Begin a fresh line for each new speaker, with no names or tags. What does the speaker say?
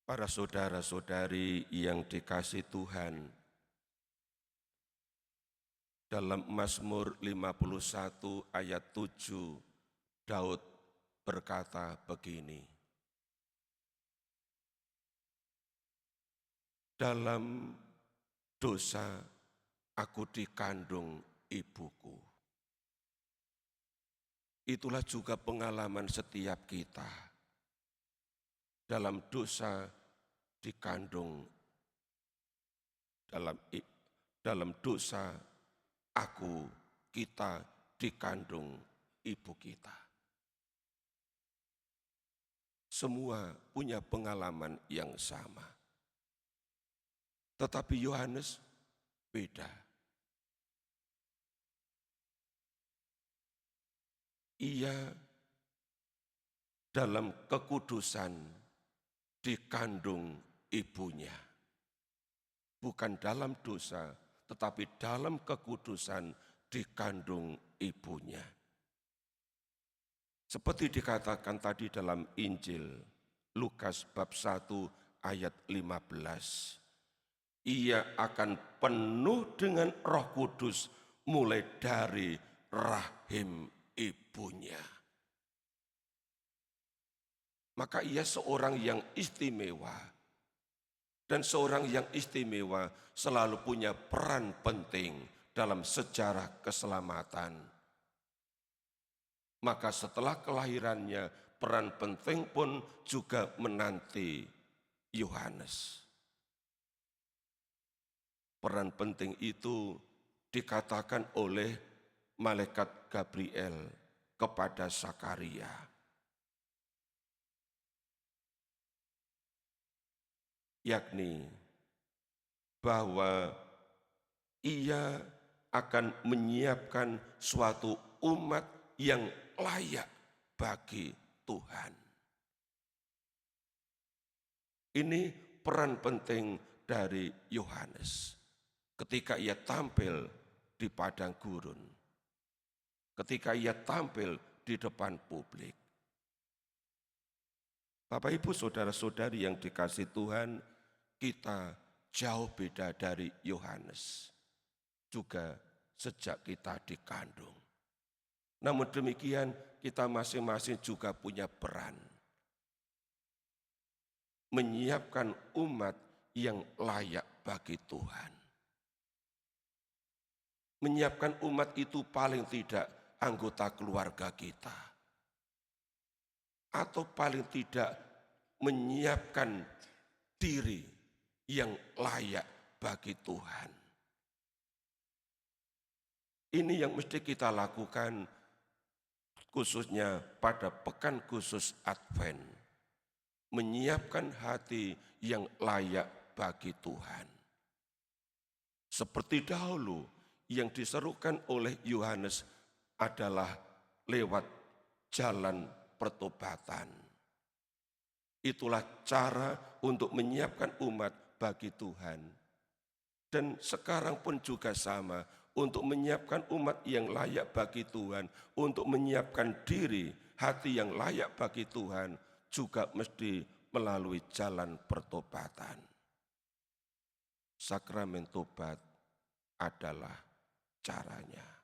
Para saudara-saudari yang dikasihi Tuhan, dalam Mazmur 51 ayat 7, Daud berkata begini, dalam dosa aku dikandung ibuku. Itulah juga pengalaman setiap kita. Dalam dosa dikandung, dalam dosa kita dikandung ibu kita. Semua punya pengalaman yang sama. Tetapi Yohanes beda. Ia dalam kekudusan dikandung ibunya. Bukan dalam dosa, tetapi dalam kekudusan dikandung ibunya. Seperti dikatakan tadi dalam Injil Lukas bab 1 ayat 15. Ia akan penuh dengan Roh Kudus mulai dari rahim ibunya. Maka ia seorang yang istimewa. Dan seorang yang istimewa selalu punya peran penting dalam sejarah keselamatan. Maka setelah kelahirannya, peran penting pun juga menanti Yohanes. Peran penting itu dikatakan oleh malaikat Gabriel kepada Zakaria. Yakni bahwa ia akan menyiapkan suatu umat yang layak bagi Tuhan. Ini peran penting dari Yohanes ketika ia tampil di padang gurun, ketika ia tampil di depan publik. Bapak Ibu saudara-saudari yang dikasihi Tuhan, kita jauh beda dari Yohanes. Juga sejak kita dikandung. Namun demikian kita masing-masing juga punya peran. Menyiapkan umat yang layak bagi Tuhan. Menyiapkan umat itu paling tidak anggota keluarga kita. Atau paling tidak menyiapkan diri yang layak bagi Tuhan. Ini yang mesti kita lakukan khususnya pada pekan khusus Advent. Menyiapkan hati yang layak bagi Tuhan. Seperti dahulu yang diserukan oleh Yohanes adalah lewat jalan pertobatan. Itulah cara untuk menyiapkan umat bagi Tuhan. Dan sekarang pun juga sama, untuk menyiapkan umat yang layak bagi Tuhan, untuk menyiapkan diri, hati yang layak bagi Tuhan, juga mesti melalui jalan pertobatan. Sakramen tobat adalah caranya.